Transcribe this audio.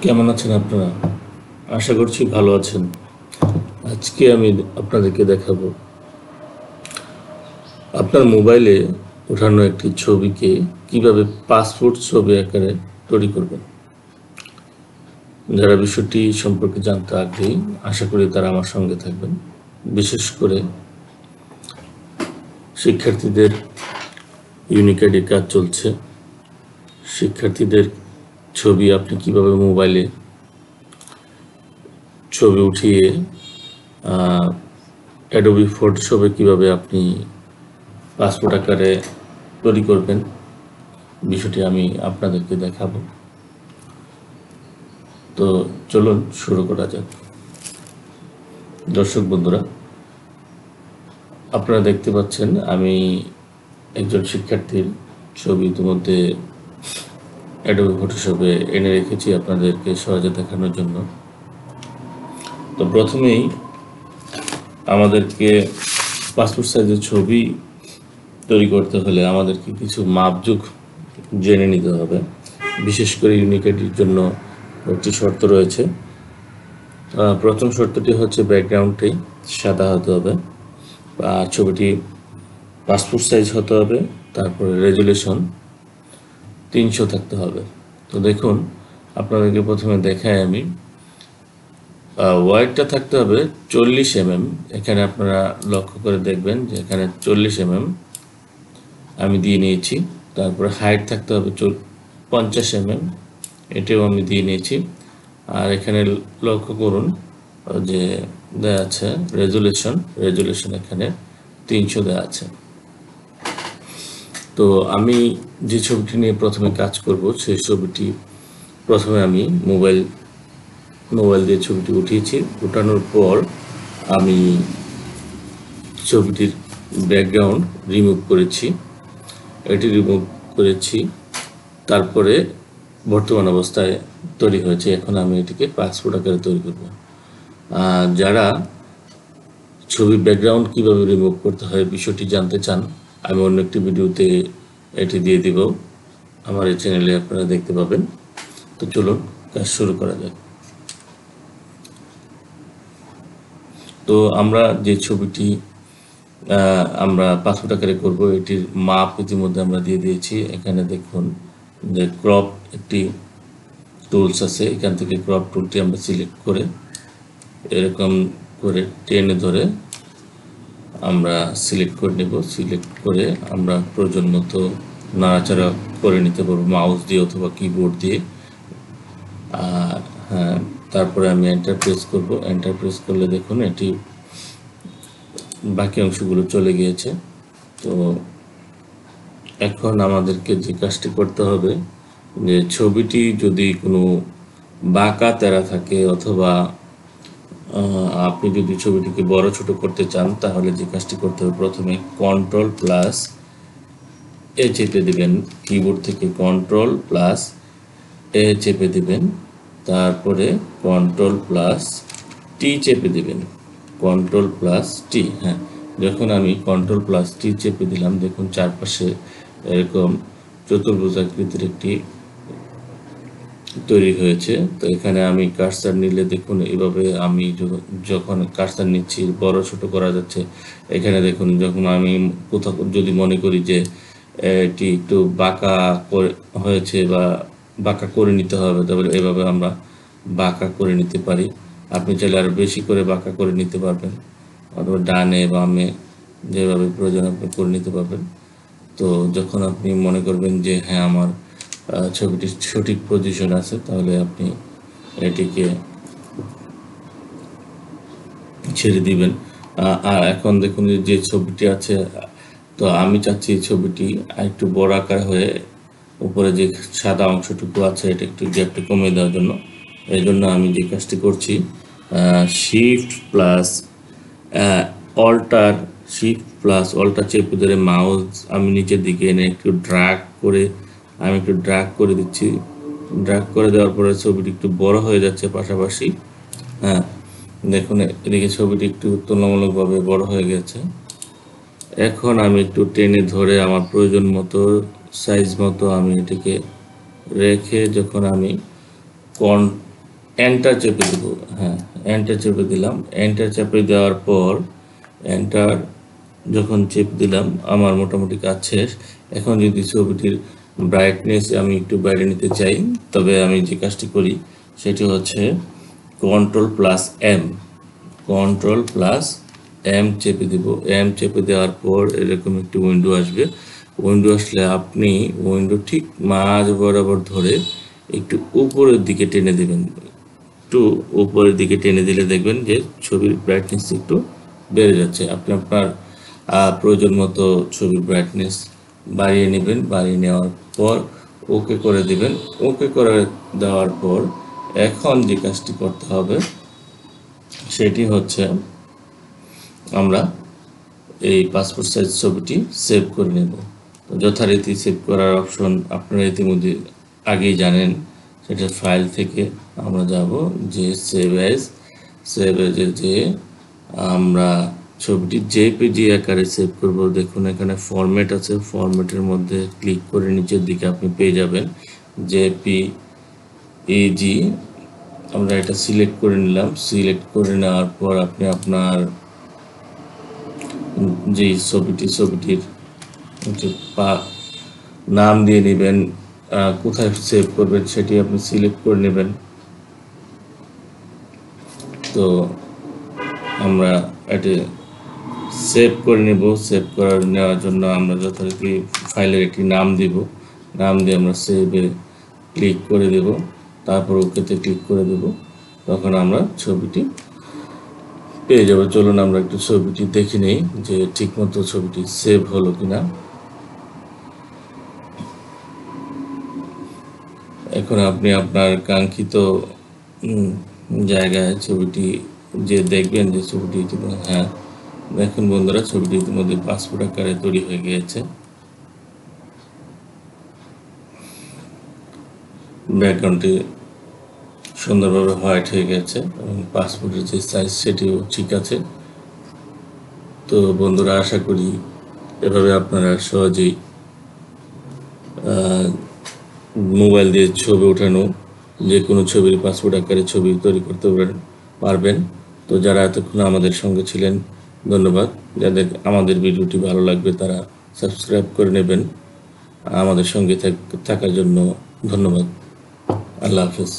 কেমন আছেন আপনারা? আশা করছি ভালো আছেন। আজকে আমি আপনাদেরকে দেখাবো আপনার মোবাইলে ওঠানো একটি ছবিকে কিভাবে পাসপোর্ট ছবি আকারে তৈরি করবেন। যারা বিষয়টি সম্পর্কে জানতে আগ্রহী, আশা করি তারা আমার সঙ্গে থাকবেন। বিশেষ করে শিক্ষার্থীদের ইউনিক আইডির কাজ চলছে। শিক্ষার্থীদের ছবি আপনি কিভাবে মোবাইলে ছবি উঠিয়ে অ্যাডোবি ফটোশপে কিভাবে আপনি পাসপোর্ট আকারে তৈরি করবেন, বিষয়টি আমি আপনাদেরকে দেখাবো। তো চলুন শুরু করা যাক। দর্শক বন্ধুরা, আপনারা দেখতে পাচ্ছেন আমি একজন শিক্ষার্থীর ছবি ইতিমধ্যে অ্যাডোবি ফটোশপে এনে রেখেছি আপনাদেরকে সহজে দেখানোর জন্য। তো প্রথমেই আমাদেরকে পাসপোর্ট সাইজের ছবি তৈরি করতে হলে আমাদেরকে কিছু মাপজোক জেনে নিতে হবে। বিশেষ করে ইউনিক আইডির জন্য একটি শর্ত রয়েছে। প্রথম শর্তটি হচ্ছে ব্যাকগ্রাউন্ডটি সাদা হতে হবে, ছবিটি পাসপোর্ট সাইজ হতে হবে, তারপরে রেজুলেশন 300 থাকতে হবে। তো দেখুন, আপনাদেরকে প্রথমে দেখাই আমি। ওয়াইডটা থাকতে হবে 40 mm। এখানে আপনারা লক্ষ্য করে দেখবেন যে এখানে 40 mm আমি দিয়ে নিয়েছি। তারপরে হাইট থাকতে হবে 50 mm, এটাও আমি দিয়ে নিয়েছি। আর এখানে লক্ষ্য করুন যে দেওয়া আছে রেজুলেশন এখানে 300 দেওয়া আছে। তো আমি যে ছবিটি নিয়ে প্রথমে কাজ করব, সেই ছবিটি প্রথমে আমি মোবাইল দিয়ে ছবিটি উঠিয়েছি। উঠানোর পর আমি ছবিটির ব্যাকগ্রাউন্ড রিমুভ করেছি, তারপরে বর্তমান অবস্থায় তৈরি হয়েছে। এখন আমি এটিকে পাসপোর্ট আকারে তৈরি করব। যারা ছবি ব্যাকগ্রাউন্ড কিভাবে রিমুভ করতে হয় বিষয়টি জানতে চান, আমি অন্য একটি ভিডিওতে এটি দিয়ে দিব, আমার এই চ্যানেলে আপনারা দেখতে পাবেন। তো চলুন কাজ শুরু করা যাক। তো আমরা যে ছবিটি আমরা পাসপোর্ট আকারে করব, এটির মাপ ইতিমধ্যে আমরা দিয়ে দিয়েছি। এখানে দেখুন যে ক্রপ একটি টুলস আছে, এখান থেকে ক্রপ টুলটি আমরা সিলেক্ট করে এরকম করে টেনে ধরে আমরা সিলেক্ট করে নেব। সিলেক্ট করে আমরা প্রয়োজন মতো নাড়াচাড়া করে নিতে পারবো মাউস দিয়ে অথবা কিবোর্ড দিয়ে। আর হ্যাঁ, তারপরে আমি এন্টার প্রেস করব। এন্টার প্রেস করলে দেখুন এটি বাকি অংশগুলো চলে গিয়েছে। তো এখন আমাদেরকে যে কাজটি করতে হবে, যে ছবিটি যদি কোনো বাঁকা তেরা থাকে অথবা আপনি যদি ছবিটিকে বড় ছোট করতে চান, তাহলে যে কাজটি করতে হবে, প্রথমে Ctrl+A চেপে দিবেন। কিবোর্ড থেকে Ctrl+A চেপে দিবেন, তারপরে Ctrl+T চেপে দিবেন। Ctrl+T, হ্যাঁ, যখন আমি Ctrl+T চেপে দিলাম, দেখুন চারপাশে এরকম চতুর্ভুজ আকৃতির একটি তৈরি হয়েছে। তো এখানে আমি কার্সার নিলে দেখুন এভাবে আমি যখন কার্সার নিচ্ছি বড় ছোট করা যাচ্ছে। এখানে দেখুন যখন আমি কোথাও যদি মনে করি যে এটি একটু বাঁকা হয়েছে বা বাঁকা করে নিতে হবে, তাহলে এভাবে আমরা বাঁকা করে নিতে পারি। আপনি চাইলে আরও বেশি করে বাঁকা করে নিতে পারবেন, অথবা ডানে বামে যেভাবে প্রয়োজন আপনি করে নিতে পারবেন। তো যখন আপনি মনে করবেন যে হ্যাঁ আমার ছবিটির সঠিক পজিশন আছে, তাহলে আপনি এটিকে ছেড়ে দিবেন। আর এখন দেখুন যে ছবিটি আছে, তো আমি চাচ্ছি এই ছবিটি একটু বড় আকার হয়ে উপরে যে সাদা অংশটুকু আছে এটা একটু গ্যাপটা কমিয়ে দেওয়ার জন্য। এই জন্য আমি যে কাজটি করছি, শিফট প্লাস অল্টার চেপে ধরে মাউস আমি নিচের দিকে এনে একটু ড্র্যাগ করে দিচ্ছি। ড্র্যাগ করে দেওয়ার পরে ছবিটি একটু বড় হয়ে যাচ্ছে পাশাপাশি। হ্যাঁ, দেখুন এদিকে ছবিটি একটু তুলনামূলকভাবে বড় হয়ে গেছে। এখন আমি একটু টেনে ধরে আমার প্রয়োজন মতো সাইজ মতো আমি এটিকে রেখে যখন আমি এন্টার চেপে দেব। হ্যাঁ, এন্টার চেপে দিলাম। এন্টার চেপে দেওয়ার পর এন্টার যখন চেপে দিলাম আমার মোটামুটি কাজ শেষ। এখন যদি ছবিটির ব্রাইটনেস আমি একটু বাইরে নিতে চাই, তবে আমি যে কাজটি করি সেটি হচ্ছে Ctrl+M, Ctrl+M চেপে দেব। এম চেপে দেওয়ার পর এরকম একটি উইন্ডো আসবে। উইন্ডো আসলে আপনি উইন্ডো ঠিক মাঝ বরাবর ধরে একটু উপরের দিকে টেনে দেবেন। একটু উপরের দিকে টেনে দিলে দেখবেন যে ছবির ব্রাইটনেস একটু বেড়ে যাচ্ছে। আপনি আপনার প্রয়োজন মতো ছবির ব্রাইটনেস বাড়িয়ে নেবেন। বাড়িয়ে নেওয়ার পর ওকে করে দিবেন। ওকে করে দেওয়ার পর এখন যে কাজটি করতে হবে সেটি হচ্ছে আমরা এই পাসপোর্ট সাইজ ছবিটি সেভ করে নেব। তো যথারীতি সেভ করার অপশন আপনারা ইতিমধ্যে আগেই জানেন। সেটা ফাইল থেকে আমরা যাব যে সেভ এজে যে আমরা ছবিটি জেপিজি আকারে সেভ করব। দেখুন এখানে ফরম্যাট আছে, ফরম্যাটের মধ্যে ক্লিক করে নিচের দিকে আপনি পেয়ে যাবেন জেপিইজি। আমরা এটা সিলেক্ট করে নিলাম। সিলেক্ট করে নেওয়ার পর আপনি আপনার যে ছবিটির নাম দিয়ে নেবেন, কোথায় সেভ করবেন সেটি আপনি সিলেক্ট করে নেবেন। তো আমরা এটা সেভ করে নেব। সেভ করে নেওয়ার জন্য আমরা যথারীতি ফাইলের একটি নাম দিব। নাম দিয়ে আমরা সেভে ক্লিক করে দেব, তারপর ওকেতে ক্লিক করে দেব। তখন আমরা ছবিটি পেয়ে যাব। চলুন আমরা একটু ছবিটি দেখে নেই যে ঠিকমতো ছবিটি সেভ হলো কিনা। এখন আপনি আপনার কাঙ্ক্ষিত জায়গায় ছবিটি যে দেখবেন যে ছবিটি ইতিমধ্যে, হ্যাঁ দেখুন বন্ধুরা, ছবিটি ইতিমধ্যে পাসপোর্ট আকারে তৈরি হয়ে গিয়েছে। ব্যাকগ্রাউন্ডটি সুন্দরভাবে হোয়াইট হয়ে গেছে এবং পাসপোর্টের যে সাইজ সেটিও ঠিক আছে। তো বন্ধুরা, আশা করি এভাবে আপনারা সহজেই মোবাইল দিয়ে ছবি ওঠানো, যে কোনো ছবির পাসপোর্ট আকারে ছবি তৈরি করতে পারবেন। তো যারা এতক্ষণ আমাদের সঙ্গে ছিলেন, ধন্যবাদ। যাদের আমাদের ভিডিওটি ভালো লাগবে তারা সাবস্ক্রাইব করে নেবেন। আমাদের সঙ্গে থাকার জন্য ধন্যবাদ। আল্লাহ হাফেজ।